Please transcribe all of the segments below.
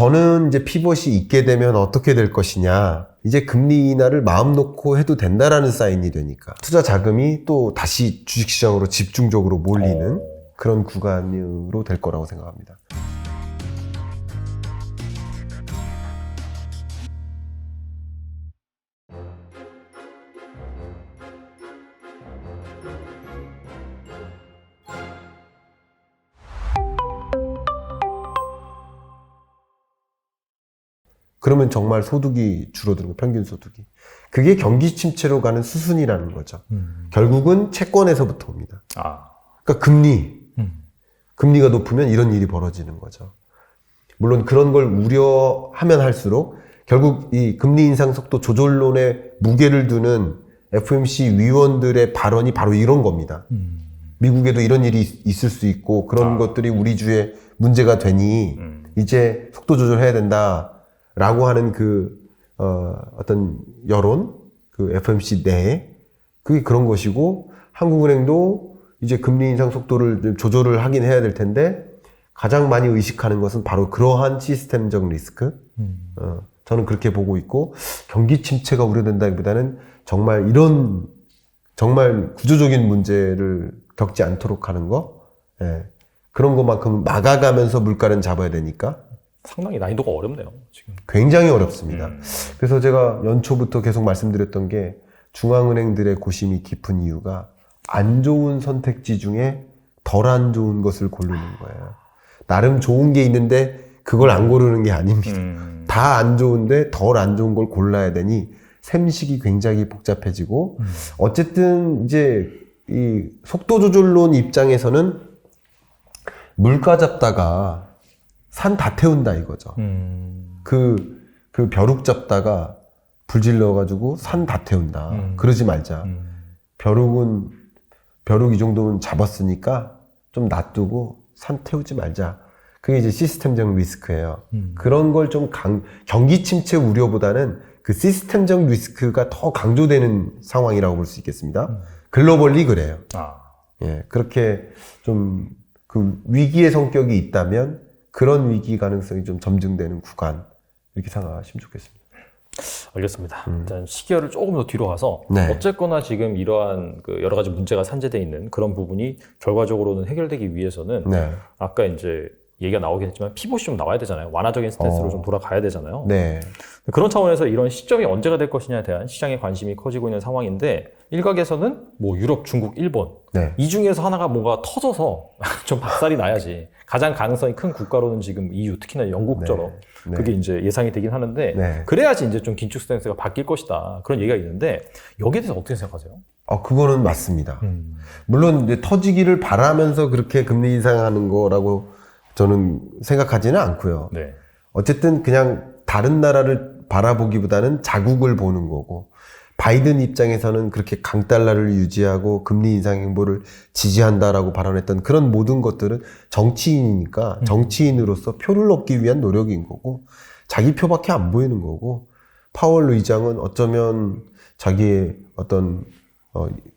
저는 이제 피벗이 있게 되면 어떻게 될 것이냐. 이제 금리 인하를 마음 놓고 해도 된다라는 사인이 되니까 투자 자금이 또 다시 주식시장으로 집중적으로 몰리는 그런 구간으로 될 거라고 생각합니다. 그러면 정말 소득이 줄어드는 거예요. 평균 소득이. 그게 경기 침체로 가는 수순이라는 거죠. 결국은 채권에서부터 옵니다. 그러니까 금리가 높으면 이런 일이 벌어지는 거죠. 물론 그런 걸 우려하면 할수록 결국 이 금리 인상 속도 조절론에 무게를 두는 FOMC 위원들의 발언이 바로 이런 겁니다. 미국에도 이런 일이 있을 수 있고 그런 것들이 우리 주에 문제가 되니 이제 속도 조절해야 된다라고 하는 어떤 여론, 그 FOMC 내에 그게 그런 것이고 한국은행도 이제 금리 인상 속도를 좀 조절을 하긴 해야 될 텐데 가장 많이 의식하는 것은 바로 그러한 시스템적 리스크. 저는 그렇게 보고 있고 경기 침체가 우려된다기보다는 정말 이런 정말 구조적인 문제를 겪지 않도록 하는 거, 그런 것만큼 막아가면서 물가는 잡아야 되니까 상당히 난이도가 어렵네요, 지금. 굉장히 어렵습니다. 그래서 제가 연초부터 계속 말씀드렸던 게 중앙은행들의 고심이 깊은 이유가 안 좋은 선택지 중에 덜 안 좋은 것을 고르는 거예요. 나름 좋은 게 있는데 그걸 안 고르는 게 아닙니다. 다 안 좋은데 덜 안 좋은 걸 골라야 되니 셈식이 굉장히 복잡해지고 어쨌든 이제 이 속도 조절론 입장에서는 물가 잡다가 산 다 태운다 이거죠. 그 벼룩 잡다가 불질러가지고 산 다 태운다. 그러지 말자. 벼룩 이 정도는 잡았으니까 좀 놔두고 산 태우지 말자. 그게 이제 시스템적 리스크예요. 그런 걸 좀 경기 침체 우려보다는 그 시스템적 리스크가 더 강조되는 상황이라고 볼 수 있겠습니다. 글로벌리 그래요. 예, 그렇게 좀 그 위기의 성격이 있다면 그런 위기 가능성이 좀 점증되는 구간 이렇게 생각하시면 좋겠습니다. 알겠습니다. 일단 시기를 조금 더 뒤로 가서 네. 어쨌거나 지금 이러한 그 여러 가지 문제가 산재되어 있는 그런 부분이 결과적으로는 해결되기 위해서는 네. 아까 이제 얘기가 나오긴 했지만 피봇이 좀 나와야 되잖아요. 완화적인 스탠스로 좀 돌아가야 되잖아요. 네. 그런 차원에서 이런 시점이 언제가 될 것이냐에 대한 시장의 관심이 커지고 있는 상황인데 일각에서는 뭐 유럽, 중국, 일본 네. 이 중에서 하나가 뭔가 터져서 좀 박살이 나야지 가장 가능성이 큰 국가로는 지금 EU 특히나 영국처럼 네. 그게 이제 예상이 되긴 하는데 네. 그래야지 이제 좀 긴축 스탠스가 바뀔 것이다 그런 얘기가 있는데 여기에 대해서 어떻게 생각하세요? 그거는 맞습니다. 물론 이제 터지기를 바라면서 그렇게 금리 인상하는 거라고 저는 생각하지는 않고요. 네. 어쨌든 그냥 다른 나라를 바라보기보다는 자국을 보는 거고 바이든 입장에서는 그렇게 강달러를 유지하고 금리 인상 행보를 지지한다라고 발언했던 그런 모든 것들은 정치인이니까 정치인으로서 표를 얻기 위한 노력인 거고 자기 표밖에 안 보이는 거고 파월 의장은 어쩌면 자기의 어떤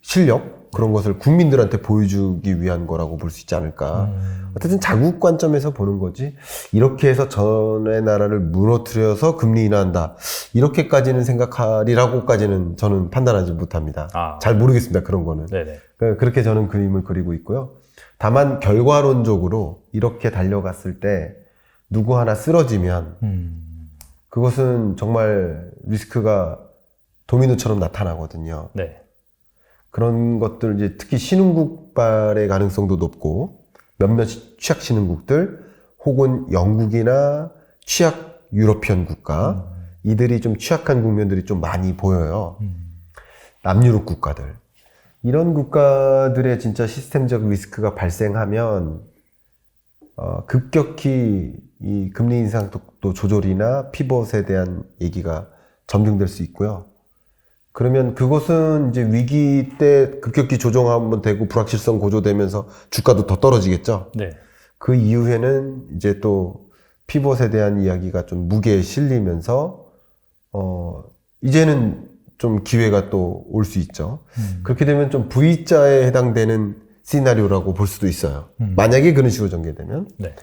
실력 그런 것을 국민들한테 보여주기 위한 거라고 볼 수 있지 않을까. 어쨌든 자국 관점에서 보는 거지 이렇게 해서 전의 나라를 무너뜨려서 금리 인하한다 이렇게까지는 생각하리라고까지는 저는 판단하지 못합니다. 잘 모르겠습니다. 그런 거는. 네네. 그렇게 저는 그림을 그리고 있고요. 다만 결과론적으로 이렇게 달려갔을 때 누구 하나 쓰러지면 그것은 정말 리스크가 도미노처럼 나타나거든요. 네. 그런 것들 이제 특히 신흥국발의 가능성도 높고 몇몇 취약 신흥국들 혹은 영국이나 취약 유러피언 국가 이들이 좀 취약한 국면들이 좀 많이 보여요. 남유럽 국가들 이런 국가들의 진짜 시스템적 리스크가 발생하면 급격히 이 금리 인상 속도 조절이나 피벗에 대한 얘기가 점증될 수 있고요. 그러면 그것은 이제 위기 때 급격히 조정하면 되고 불확실성 고조되면서 주가도 더 떨어지겠죠. 네. 그 이후에는 이제 또 피벗에 대한 이야기가 좀 무게에 실리면서 이제는 좀 기회가 또 올 수 있죠. 그렇게 되면 좀 V자에 해당되는 시나리오라고 볼 수도 있어요. 만약에 그런 식으로 전개되면. 네.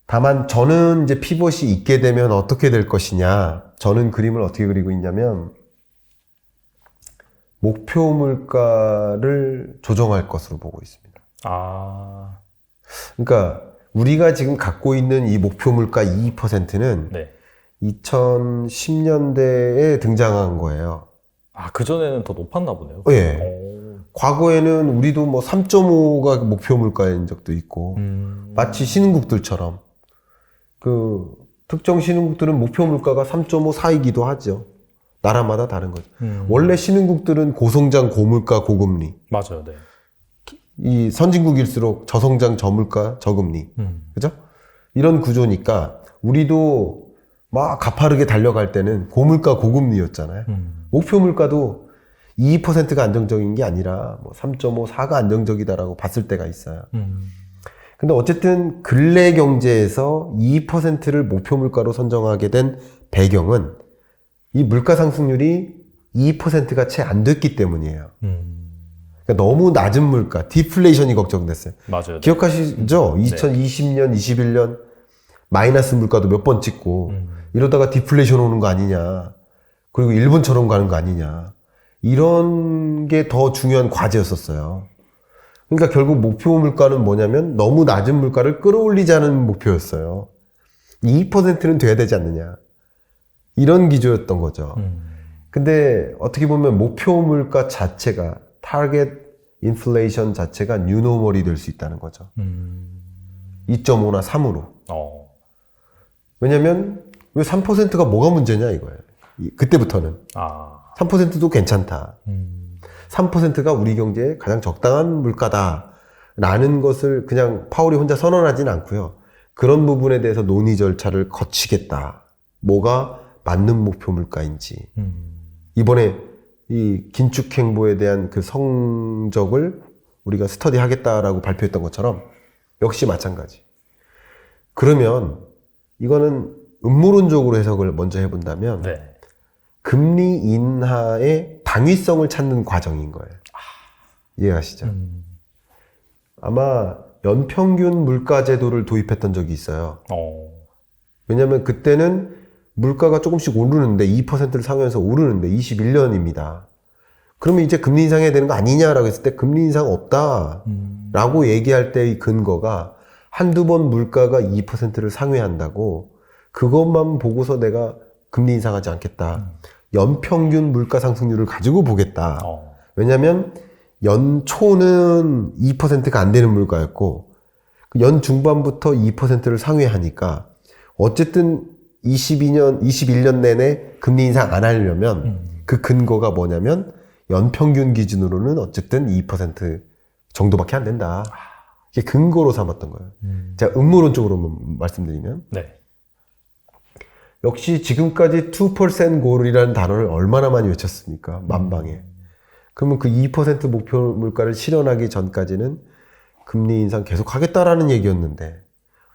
다만 저는 이제 피벗이 있게 되면 어떻게 될 것이냐. 저는 그림을 어떻게 그리고 있냐면 목표 물가를 조정할 것으로 보고 있습니다. 아. 그러니까 우리가 지금 갖고 있는 이 목표 물가 2%는 네. 2010년대에 등장한 거예요. 아, 그전에는 더 높았나 보네요. 예. 오. 과거에는 우리도 뭐 3.5가 목표 물가인 적도 있고, 마치 신흥국들처럼 그 특정 신흥국들은 목표 물가가 3.5 사이기도 하죠. 나라마다 다른 거죠. 원래 신흥국들은 고성장 고물가 고금리, 맞아요. 네. 이 선진국일수록 저성장 저물가 저금리, 그죠? 이런 구조니까 우리도 막 가파르게 달려갈 때는 고물가 고금리였잖아요. 목표 물가도 2%가 안정적인 게 아니라 뭐 3.5, 4가 안정적이다라고 봤을 때가 있어요. 근데 어쨌든 근래 경제에서 2%를 목표 물가로 선정하게 된 배경은 이 물가 상승률이 2%가 채 안 됐기 때문이에요. 그러니까 너무 낮은 물가, 디플레이션이 걱정됐어요. 맞아요. 기억하시죠? 2020년, 21년 마이너스 물가도 몇 번 찍고 이러다가 디플레이션 오는 거 아니냐. 그리고 일본처럼 가는 거 아니냐. 이런 게 더 중요한 과제였었어요. 그러니까 결국 목표 물가는 뭐냐면 너무 낮은 물가를 끌어올리자는 목표였어요. 2%는 돼야 되지 않느냐. 이런 기조였던 거죠. 근데 어떻게 보면 목표 물가 자체가 타겟 인플레이션 자체가 뉴노멀이 될 수 있다는 거죠. 2.5나 3으로. 왜냐면 왜 3%가 뭐가 문제냐 이거예요. 그때부터는. 3%도 괜찮다. 3%가 우리 경제에 가장 적당한 물가다라는 것을 그냥 파월이 혼자 선언하진 않고요. 그런 부분에 대해서 논의 절차를 거치겠다. 뭐가 맞는 목표 물가인지. 이번에 이 긴축 행보에 대한 그 성적을 우리가 스터디 하겠다라고 발표했던 것처럼 역시 마찬가지. 그러면 이거는 음모론적으로 해석을 먼저 해본다면 네. 금리 인하의 당위성을 찾는 과정인 거예요. 이해하시죠? 아마 연평균 물가 제도를 도입했던 적이 있어요. 왜냐하면 그때는 물가가 조금씩 오르는데 2%를 상회해서 오르는데 21년입니다. 그러면 이제 금리 인상해야 되는 거 아니냐라고 했을 때 금리 인상 없다라고 얘기할 때의 근거가 한두 번 물가가 2%를 상회한다고 그것만 보고서 내가 금리 인상하지 않겠다. 연평균 물가 상승률을 가지고 보겠다. 왜냐하면 연초는 2%가 안 되는 물가였고 연 중반부터 2%를 상회하니까 어쨌든 21년 내내 금리 인상 안 하려면 그 근거가 뭐냐면 연평균 기준으로는 어쨌든 2% 정도밖에 안 된다. 이게 근거로 삼았던 거예요. 제가 음모론적으로 말씀드리면 네. 역시 지금까지 2% goal이라는 단어를 얼마나 많이 외쳤습니까? 만방에. 그러면 그 2% 목표 물가를 실현하기 전까지는 금리 인상 계속 하겠다라는 얘기였는데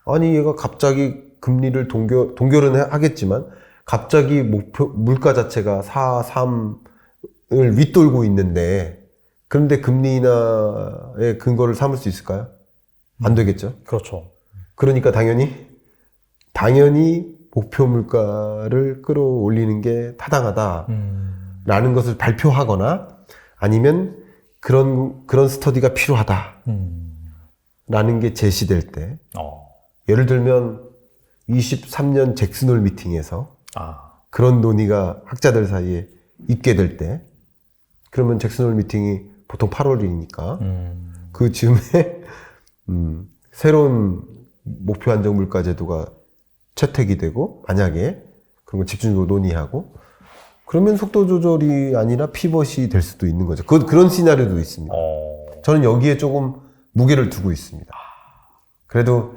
아니 얘가 갑자기 금리를 동결은 하겠지만 갑자기 목표 물가 자체가 4, 3을 윗돌고 있는데 그런데 금리 인하의 근거를 삼을 수 있을까요? 안 되겠죠. 그렇죠. 그러니까 당연히 목표 물가를 끌어올리는 게 타당하다라는 것을 발표하거나 아니면 그런 스터디가 필요하다라는 게 제시될 때 예를 들면 23년 잭슨홀 미팅에서 그런 논의가 학자들 사이에 있게 될 때 그러면 잭슨홀 미팅이 보통 8월이니까 그 즈음에 새로운 목표 안정 물가 제도가 채택이 되고 만약에 그런 걸 집중적으로 논의하고 그러면 속도 조절이 아니라 피벗이 될 수도 있는 거죠. 그런 시나리오도 있습니다. 저는 여기에 조금 무게를 두고 있습니다. 그래도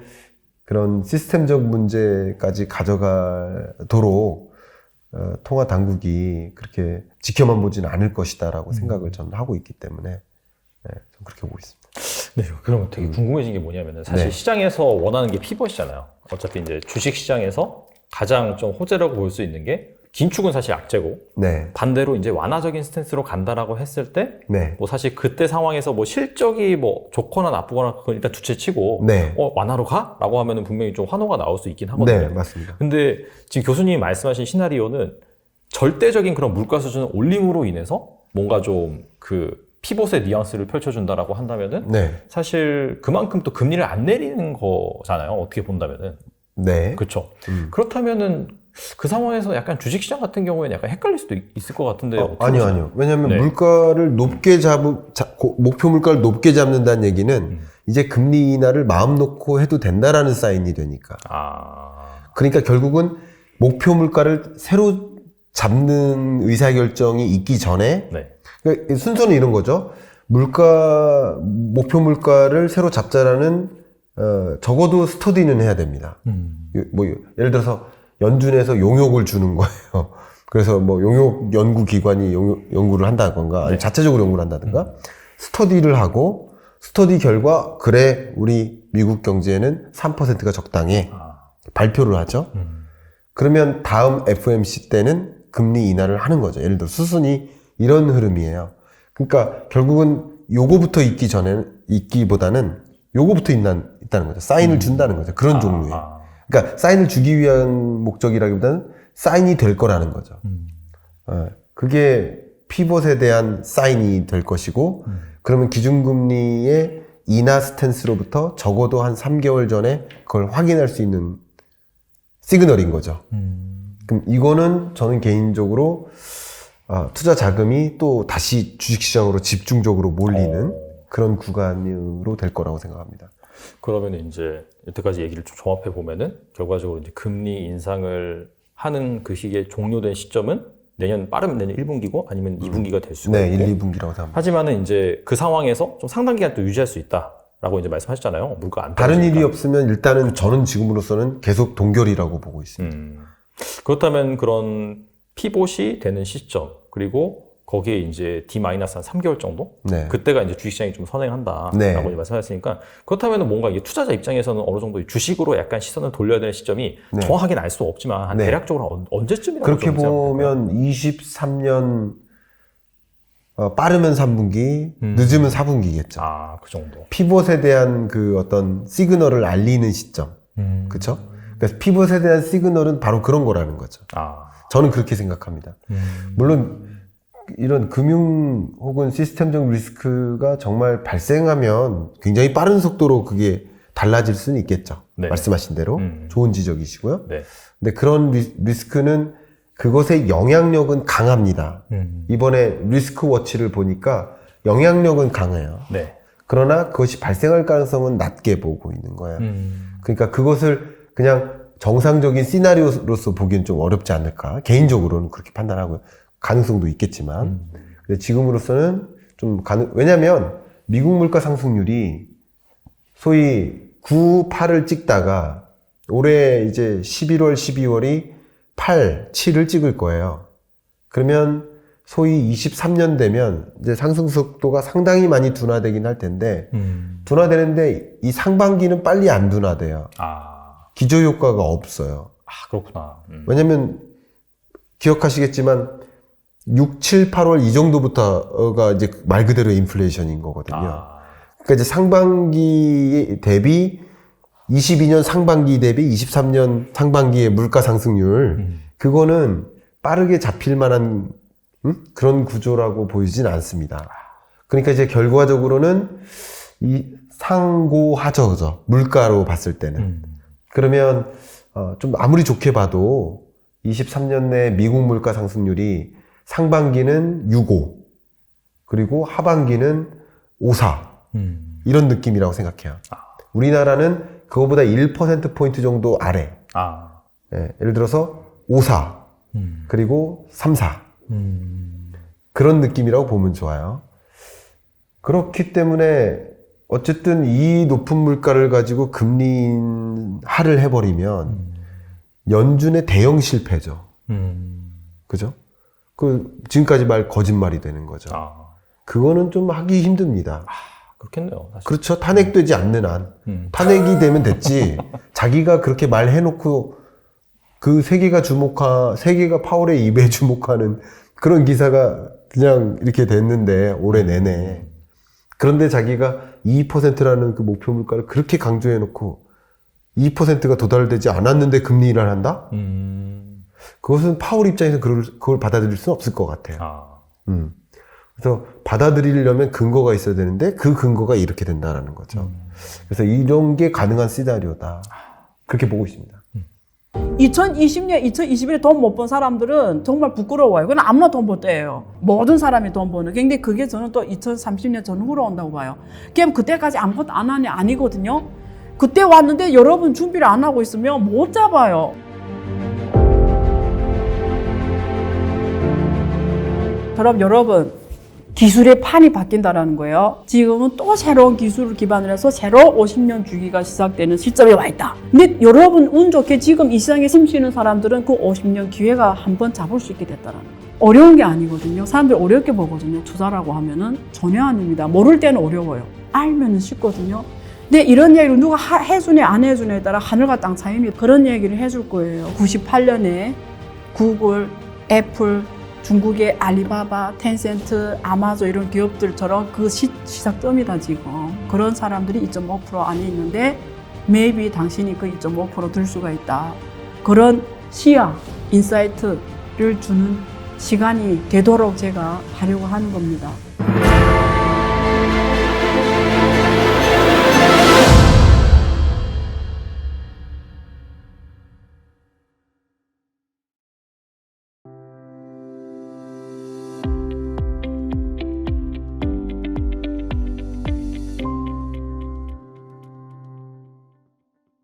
그런 시스템적 문제까지 가져가도록 통화 당국이 그렇게 지켜만 보지는 않을 것이다라고 생각을 저는 하고 있기 때문에 좀 그렇게 보고 있습니다. 네, 그럼 되게 궁금해진 게 뭐냐면은 사실 시장에서 원하는 게 피벗이잖아요. 어차피 이제 주식 시장에서 가장 좀 호재라고 볼 수 있는 게 긴축은 사실 악재고 네. 반대로 이제 완화적인 스탠스로 간다라고 했을 때 네. 뭐 사실 그때 상황에서 뭐 실적이 뭐 좋거나 나쁘거나 그건 일단 두채치고 네. 완화로 가? 라고 하면은 분명히 좀 환호가 나올 수 있긴 하거든요. 네, 맞습니다. 근데 지금 교수님이 말씀하신 시나리오는 절대적인 그런 물가 수준 올림으로 인해서 뭔가 좀 그 피봇의 뉘앙스를 펼쳐준다라고 한다면은 네. 사실 그만큼 또 금리를 안 내리는 거잖아요. 어떻게 본다면은. 네. 그렇죠. 그렇다면은 그 상황에서 약간 주식시장 같은 경우에는 약간 헷갈릴 수도 있을 것 같은데. 아니요. 왜냐하면 네. 물가를 높게 목표 물가를 높게 잡는다는 얘기는 이제 금리 인하를 마음 놓고 해도 된다라는 사인이 되니까. 그러니까 결국은 목표 물가를 새로 잡는 의사결정이 있기 전에 네. 그러니까 순서는 이런 거죠. 목표 물가를 새로 잡자라는 적어도 스터디는 해야 됩니다. 뭐 예를 들어서 연준에서 용역을 주는 거예요. 그래서 뭐 용역 연구기관이 연구를 한다던가, 아니 자체적으로 연구를 한다든가, 스터디를 하고, 스터디 결과, 그래, 우리 미국 경제에는 3%가 적당해. 발표를 하죠. 그러면 다음 FOMC 때는 금리 인하를 하는 거죠. 예를 들어 수순이 이런 흐름이에요. 그러니까 결국은 요거부터 있기보다는 요거부터 있다는 거죠. 사인을 준다는 거죠. 그런 종류예요. 그러니까 사인을 주기 위한 목적이라기보다는 사인이 될 거라는 거죠. 그게 피봇에 대한 사인이 될 것이고, 그러면 기준금리의 인하 스탠스로부터 적어도 한 3개월 전에 그걸 확인할 수 있는 시그널인 거죠. 그럼 이거는 저는 개인적으로 투자 자금이 또 다시 주식시장으로 집중적으로 몰리는 그런 구간으로 될 거라고 생각합니다. 그러면 이제 여태까지 얘기를 좀 종합해 보면은 결과적으로 이제 금리 인상을 하는 그 시기에 종료된 시점은 빠르면 내년 1분기고 아니면 2분기가 될 수가 네, 있고. 1, 2분기라고 생각합니다. 하지만은 이제 그 상황에서 좀 상당 기간 또 유지할 수 있다라고 이제 말씀하셨잖아요. 물가 안 다른 떨어지니까. 일이 없으면 일단은 저는 지금으로서는 계속 동결이라고 보고 있습니다. 그렇다면 그런 피봇이 되는 시점 그리고 거기에 이제 D-한 3개월 정도? 네. 그때가 이제 주식시장이 좀 선행한다라고 네. 이제 말씀하셨으니까 그렇다면 뭔가 이게 투자자 입장에서는 어느 정도 주식으로 약간 시선을 돌려야 되는 시점이 네. 정확하게는 알 수 없지만 한 네. 대략적으로 언제쯤이라고 그렇게 좀 보면 23년 빠르면 3분기, 늦으면 4분기겠죠. 그 정도. 피봇에 대한 그 어떤 시그널을 알리는 시점. 그렇죠? 그러니까 피봇에 대한 시그널은 바로 그런 거라는 거죠. 저는 그렇게 생각합니다. 물론 이런 금융 혹은 시스템적 리스크가 정말 발생하면 굉장히 빠른 속도로 그게 달라질 수는 있겠죠. 네. 말씀하신 대로 좋은 지적이시고요. 네. 근데 그런 리스크는 그것의 영향력은 강합니다. 이번에 리스크 워치를 보니까 영향력은 강해요. 네. 그러나 그것이 발생할 가능성은 낮게 보고 있는 거예요. 그러니까 그것을 그냥 정상적인 시나리오로서 보기엔 좀 어렵지 않을까. 개인적으로는 그렇게 판단하고요. 가능성도 있겠지만. 근데 지금으로서는 좀 왜냐면 미국 물가 상승률이 소위 9, 8을 찍다가 올해 이제 11월, 12월이 8, 7을 찍을 거예요. 그러면 소위 23년 되면 이제 상승 속도가 상당히 많이 둔화되긴 할 텐데, 둔화되는데 이 상반기는 빨리 안 둔화돼요. 기저효과가 없어요. 그렇구나. 왜냐면 기억하시겠지만 6, 7, 8월 이 정도부터가 이제 말 그대로 인플레이션인 거거든요. 그러니까 이제 상반기 대비 22년 상반기 대비 23년 상반기의 물가 상승률 그거는 빠르게 잡힐 만한 그런 구조라고 보이진 않습니다. 그러니까 이제 결과적으로는 이 상고하저죠. 물가로 봤을 때는. 그러면 좀 아무리 좋게 봐도 23년 내 미국 물가 상승률이 상반기는 6.5 그리고 하반기는 5.4 이런 느낌이라고 생각해요. 우리나라는 그거보다 1%포인트 정도 아래. 예, 예를 들어서 5.4 그리고 3.4 그런 느낌이라고 보면 좋아요. 그렇기 때문에 어쨌든 이 높은 물가를 가지고 금리 인하를 해버리면 연준의 대형 실패죠. 그죠? 지금까지 말 거짓말이 되는 거죠. 그거는 좀 하기 힘듭니다. 그렇겠네요. 사실. 그렇죠. 탄핵되지 않는 한. 탄핵이 되면 됐지. 자기가 그렇게 말해놓고 그 세계가 파월의 입에 주목하는 그런 기사가 그냥 이렇게 됐는데, 올해 내내. 그런데 자기가 2%라는 그 목표 물가를 그렇게 강조해놓고 2%가 도달되지 않았는데 금리 인하를 한다? 그것은 파월 입장에서 그걸 받아들일 수는 없을 것 같아요. 그래서 받아들이려면 근거가 있어야 되는데 그 근거가 이렇게 된다라는 거죠. 그래서 이런 게 가능한 시나리오다. 그렇게 보고 있습니다. 2020년, 2021에 돈 못 번 사람들은 정말 부끄러워요. 그건 아무나 돈 벌 때예요. 모든 사람이 돈 버는. 근데 그게 저는 또 2030년 전후로 온다고 봐요. 그럼 그때까지 아무것도 안 하냐? 아니거든요. 그때 왔는데 여러분 준비를 안 하고 있으면 못 잡아요. 그럼 여러분, 기술의 판이 바뀐다는 거예요. 지금은 또 새로운 기술을 기반으로 해서 새로 50년 주기가 시작되는 시점에 와 있다. 근데 여러분 운 좋게 지금 이 시장에 숨쉬는 사람들은 그 50년 기회가 한번 잡을 수 있게 됐다는 거예요. 어려운 게 아니거든요. 사람들이 어렵게 보거든요. 투자라고 하면은 전혀 아닙니다. 모를 때는 어려워요. 알면은 쉽거든요. 근데 이런 얘기를 누가 해주네 안 해주네에 따라 하늘과 땅 차이입니다. 그런 얘기를 해줄 거예요. 98년에 구글, 애플, 중국의 알리바바, 텐센트, 아마존 이런 기업들처럼 그 시작점이다 지금. 그런 사람들이 2.5% 안에 있는데 maybe 당신이 그 2.5% 들 수가 있다. 그런 시야, 인사이트를 주는 시간이 되도록 제가 하려고 하는 겁니다.